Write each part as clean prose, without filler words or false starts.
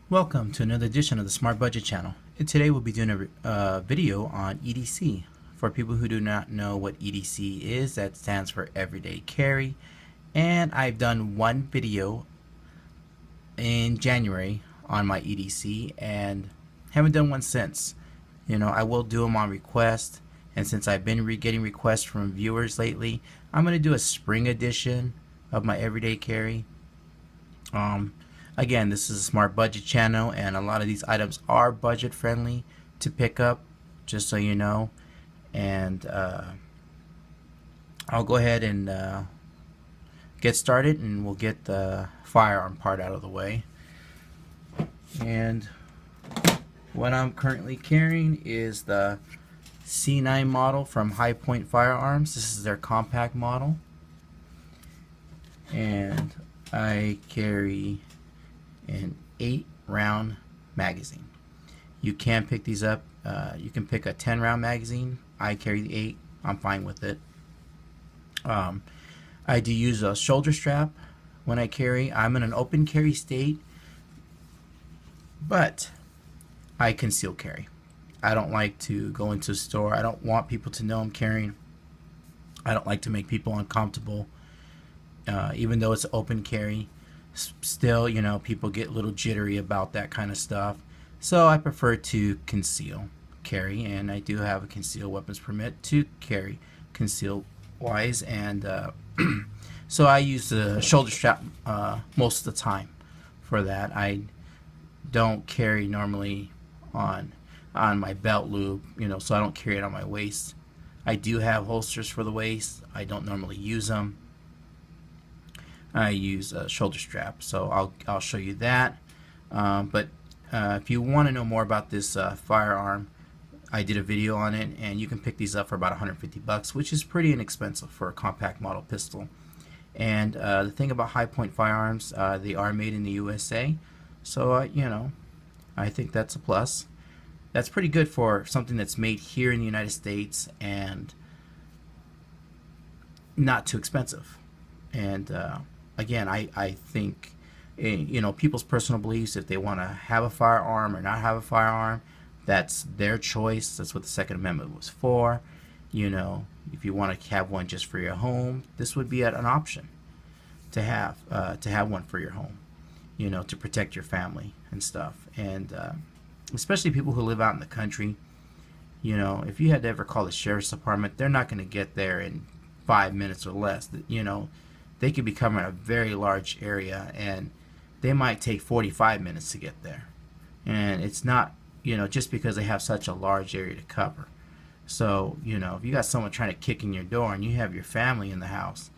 Welcome to another edition of the Smart Budget channel. And today we'll be doing a video on EDC. For people who do not know what EDC is, that stands for Everyday Carry. And I've done one video in January on my EDC and haven't done one since. I will do them on request, and since I've been getting requests from viewers lately, I'm going to do a spring edition of my Everyday Carry. Again, this is a Smart Budget channel, and a lot of these items are budget friendly to pick up, just so you know. And I'll go ahead and get started, and we'll get the firearm part out of the way. And what I'm currently carrying is the C9 model from High Point Firearms. This is their compact model, and I carry an 8-round magazine. You can pick these up. You can pick a 10-round magazine. I carry the 8. I'm fine with it. I do use a shoulder strap when I carry. I'm in an open carry state, but I conceal carry. I don't like to go into a store. I don't want people to know I'm carrying. I don't like to make people uncomfortable. Even though it's open carry, still, people get a little jittery about that kind of stuff. So I prefer to conceal carry, and I do have a concealed weapons permit to carry concealed wise, and so I use the shoulder strap most of the time for that. I don't carry normally on my belt loop, so I don't carry it on my waist. I do have holsters for the waist. I don't normally use them. I use a shoulder strap, so I'll show you that. But if you want to know more about this firearm, I did a video on it, and you can pick these up for about $150, which is pretty inexpensive for a compact model pistol. And the thing about High Point Firearms, they are made in the USA, so I think that's a plus. That's pretty good for something that's made here in the United States and not too expensive. And again, I think, people's personal beliefs, if they want to have a firearm or not have a firearm, that's their choice. That's what the Second Amendment was for. If you want to have one just for your home, this would be an option to have one for your home, to protect your family and stuff. And especially people who live out in the country, if you had to ever call the sheriff's department, they're not going to get there in 5 minutes or less. They could be covering a very large area, and they might take 45 minutes to get there. And it's not, just because they have such a large area to cover. So, if you got someone trying to kick in your door and you have your family in the house,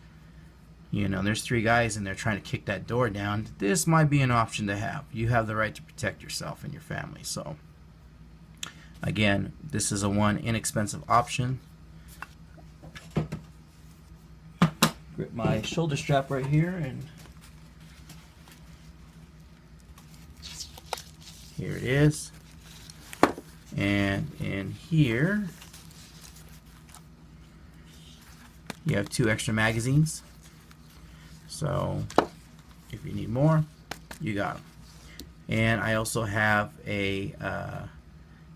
there's 3 guys in there trying to kick that door down, this might be an option to have. You have the right to protect yourself and your family. So, again, this is one inexpensive option. Grip my shoulder strap right here, and here it is. And in here you have 2 extra magazines, so if you need more, you got them. And I also have a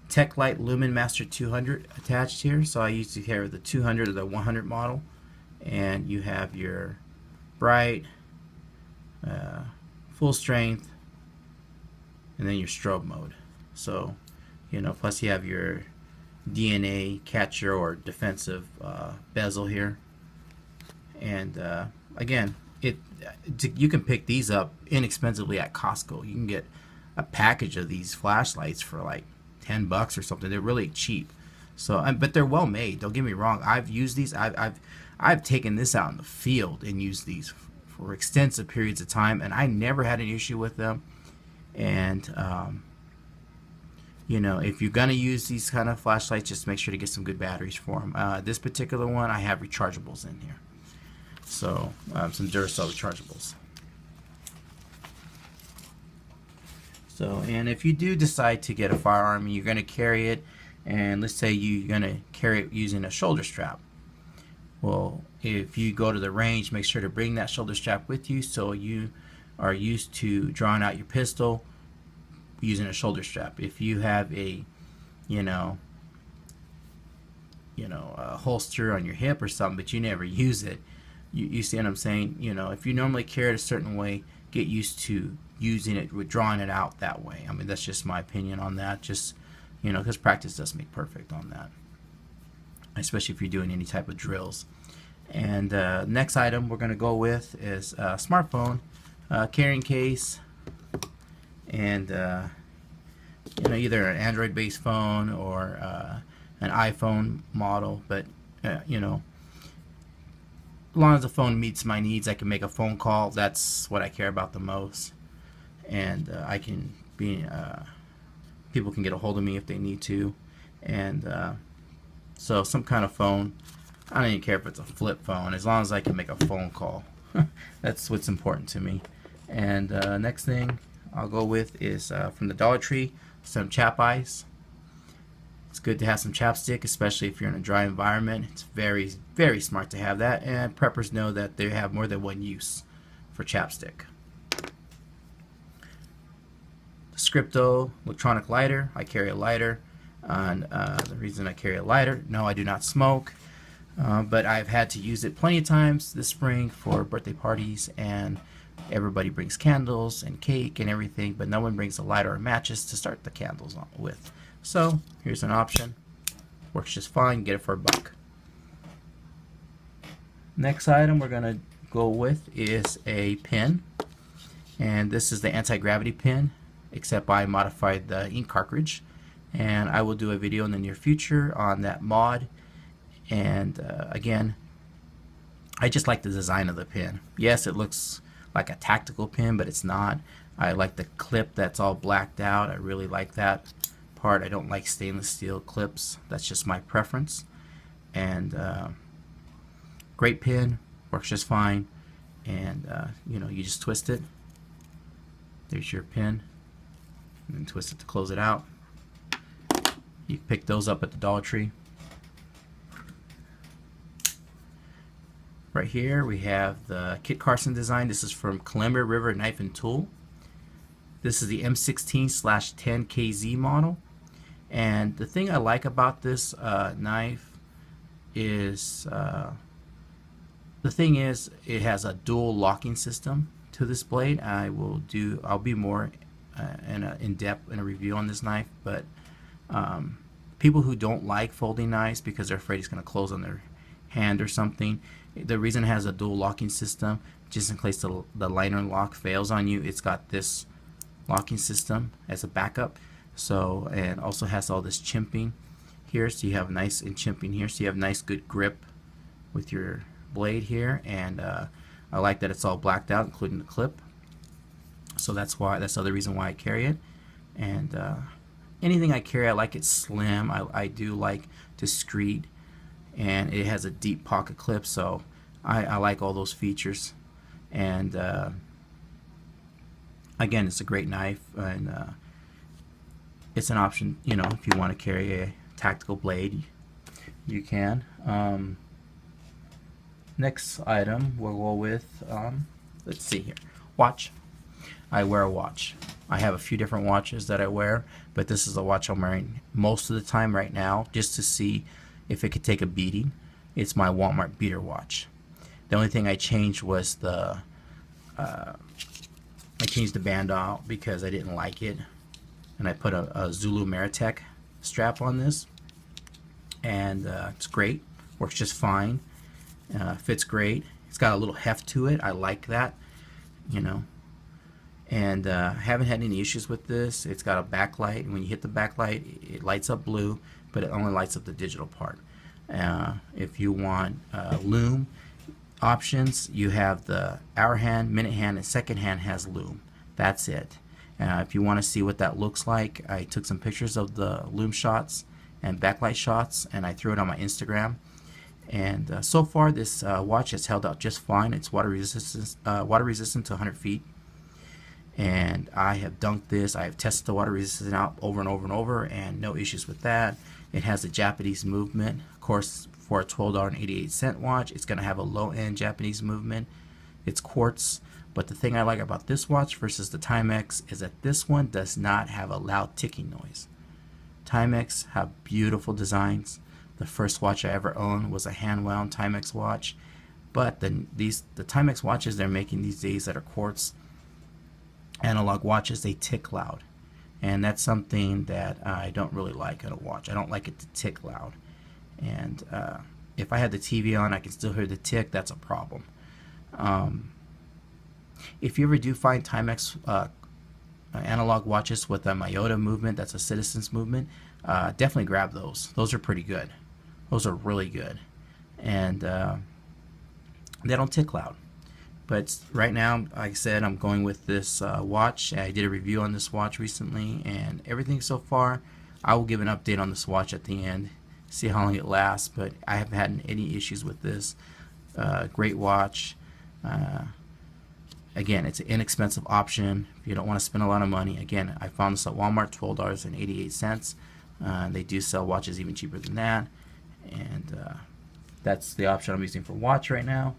Tech Light Lumen Master 200 attached here, so I used to carry the 200 or the 100 model. And you have your bright, full strength, and then your strobe mode. So, plus you have your DNA catcher or defensive bezel here. And again, you can pick these up inexpensively at Costco. You can get a package of these flashlights for like $10 or something. They're really cheap. So, but they're well made. Don't get me wrong. I've used these. I've taken this out in the field and used these for extensive periods of time, and I never had an issue with them. And if you're gonna use these kind of flashlights, just make sure to get some good batteries for them. This particular one, I have rechargeables in here, so some Duracell rechargeables. So, and if you do decide to get a firearm and you're gonna carry it, and let's say you're gonna carry it using a shoulder strap, well, if you go to the range, make sure to bring that shoulder strap with you, so you are used to drawing out your pistol, using a shoulder strap. If you have a you know a holster on your hip or something, but you never use it, you see what I'm saying? If you normally carry it a certain way, get used to using it, withdrawing it out that way. I mean, that's just my opinion on that. Just because practice does make perfect on that, especially if you're doing any type of drills. And next item we're going to go with is a smartphone carrying case, and either an Android based phone or an iPhone model, but as long as the phone meets my needs, I can make a phone call. That's what I care about the most, and I can be people can get a hold of me if they need to, and so some kind of phone. I don't even care if it's a flip phone, as long as I can make a phone call. That's what's important to me. And next thing I'll go with is from the Dollar Tree, some chap ice. It's good to have some chapstick, especially if you're in a dry environment. It's very, very smart to have that, and preppers know that they have more than one use for chapstick. The Scripto electronic lighter. I carry a lighter, and the reason I carry a lighter, no, I do not smoke. But I've had to use it plenty of times this spring for birthday parties, and everybody brings candles and cake and everything, but no one brings a lighter or matches to start the candles on with. So here's an option. Works just fine. Get it for $1. Next item we're going to go with is a pin, and this is the anti-gravity pin, except I modified the ink cartridge, and I will do a video in the near future on that mod. And again, I just like the design of the pin. Yes, it looks like a tactical pin, but it's not. I like the clip that's all blacked out. I really like that part. I don't like stainless steel clips. That's just my preference. And great pin, works just fine. And you just twist it. There's your pin, and then twist it to close it out. You can pick those up at the Dollar Tree. Right here we have the Kit Carson design. This is from Columbia River Knife and Tool. This is the M16/10KZ model, and the thing I like about this knife is it has a dual locking system to this blade. I'll be more in depth in a review on this knife, but people who don't like folding knives because they're afraid it's going to close on their hand or something, the reason it has a dual locking system, just in case the liner lock fails on you, it's got this locking system as a backup. So, and also has all this chimping here, so you have nice and chimping here, so you have nice good grip with your blade here. And I like that it's all blacked out, including the clip. So that's the other reason why I carry it. And anything I carry, I like it slim. I do like discreet, and it has a deep pocket clip, so I like all those features. And again, it's a great knife, and it's an option, if you want to carry a tactical blade, you can. Next item we'll go with, let's see here, watch. I wear a watch. I have a few different watches that I wear, but this is the watch I'm wearing most of the time right now, just to see if it could take a beating. It's my Walmart beater watch. The only thing I changed was I changed the band out because I didn't like it, and I put a Zulu Meritech strap on this, and it's great, works just fine, fits great. It's got a little heft to it. I like that, and haven't had any issues with this. It's got a backlight, and when you hit the backlight, it lights up blue, but it only lights up the digital part. If you want Lumen options, you have the hour hand, minute hand, and second hand has Lumen. That's it. If you want to see what that looks like, I took some pictures of the Lumen shots and backlight shots, and I threw it on my Instagram. And so far, this watch has held out just fine. It's water resistant to 100 feet. And I have dunked this. I have tested the water resistance out over and over and over, and no issues with that. It has a Japanese movement. Of course, for a $12.88 watch, it's going to have a low-end Japanese movement. It's quartz, But the thing I like about this watch versus the Timex is that this one does not have a loud ticking noise. Timex have beautiful designs. The first watch I ever owned was a hand-wound Timex watch, but the Timex watches they're making these days that are quartz analog watches, they tick loud, and that's something that I don't really like in a watch. I don't like it to tick loud, and if I had the TV on, I can still hear the tick. That's a problem. If you ever do find Timex analog watches with a Myota movement, that's a Citizens movement, definitely grab those. Those are pretty good. Those are really good, and they don't tick loud. But right now, like I said, I'm going with this watch. I did a review on this watch recently, and everything so far, I will give an update on this watch at the end, see how long it lasts, but I haven't had any issues with this. Great watch. Again, it's an inexpensive option if you don't want to spend a lot of money. Again, I found this at Walmart, $12.88. They do sell watches even cheaper than that, and that's the option I'm using for watch right now.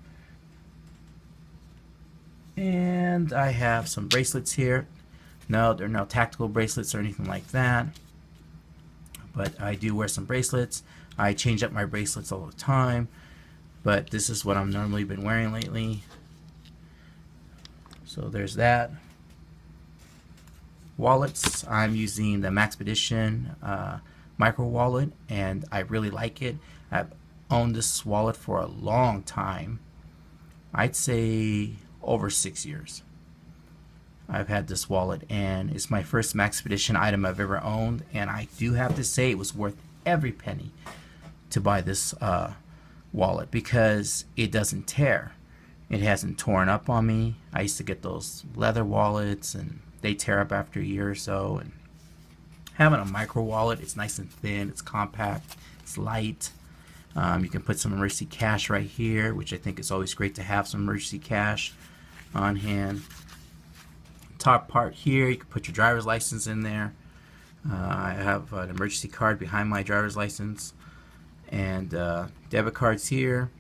And I have some bracelets here. No, they're no tactical bracelets or anything like that, but I do wear some bracelets. I change up my bracelets all the time, but this is what I've normally been wearing lately. So there's that. Wallets, I'm using the Maxpedition micro wallet, and I really like it. I've owned this wallet for a long time. I'd say over 6 years. I've had this wallet, and it's my first Maxpedition item I've ever owned, and I do have to say it was worth every penny to buy this wallet because it doesn't tear. It hasn't torn up on me. I used to get those leather wallets, and they tear up after a year or so. And having a micro wallet, it's nice and thin, it's compact, it's light. You can put some emergency cash right here, which I think is always great to have some emergency cash on hand. Top part here, you can put your driver's license in there. I have an emergency card behind my driver's license, and debit cards here,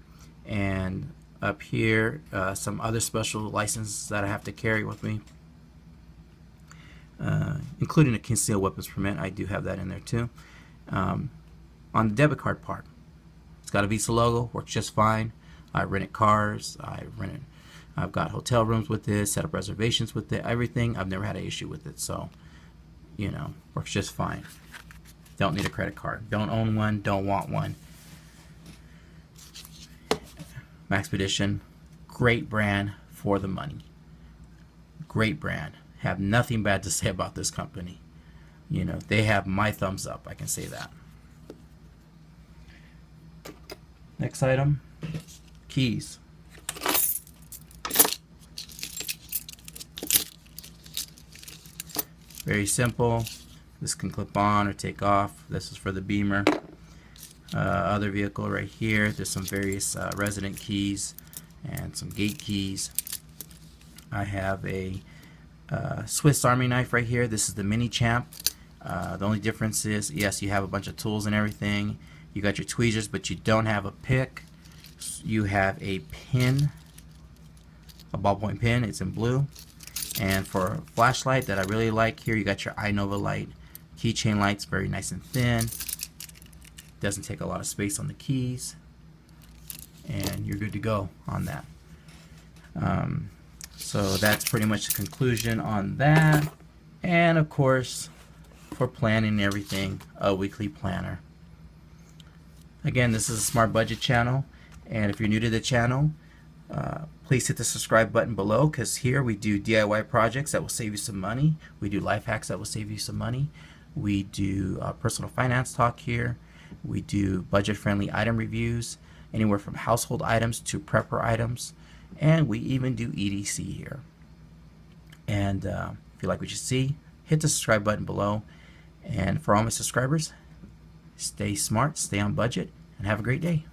and up here some other special licenses that I have to carry with me, including a concealed weapons permit. I do have that in there too. On the debit card part, it's got a Visa logo, works just fine. I rented cars, I've got hotel rooms with this, set up reservations with it, everything. I've never had an issue with it, so you know, works just fine. Don't need a credit card. Don't own one, don't want one. Maxpedition, great brand for the money. Great brand. Have nothing bad to say about this company. You know, they have my thumbs up, I can say that. Next item, keys. Very simple. This can clip on or take off. This is for the Beamer. Other vehicle right here. There's some various resident keys and some gate keys. I have a Swiss Army knife right here. This is the Mini Champ. The only difference is, yes, you have a bunch of tools and everything. You got your tweezers, but you don't have a pick. You have a pin, a ballpoint pen. It's in blue. And for a flashlight that I really like here, you got your iNova light. Keychain lights, very nice and thin. Doesn't take a lot of space on the keys, and you're good to go on that. So that's pretty much the conclusion on that. And of course, for planning and everything, a weekly planner. Again, this is a Smart Budget channel, and if you're new to the channel, please hit the subscribe button below, because here we do DIY projects that will save you some money. We do life hacks that will save you some money. We do personal finance talk here. We do budget-friendly item reviews, anywhere from household items to prepper items, and we even do EDC here. And if you like what you see, hit the subscribe button below. And for all my subscribers, stay smart, stay on budget, and have a great day.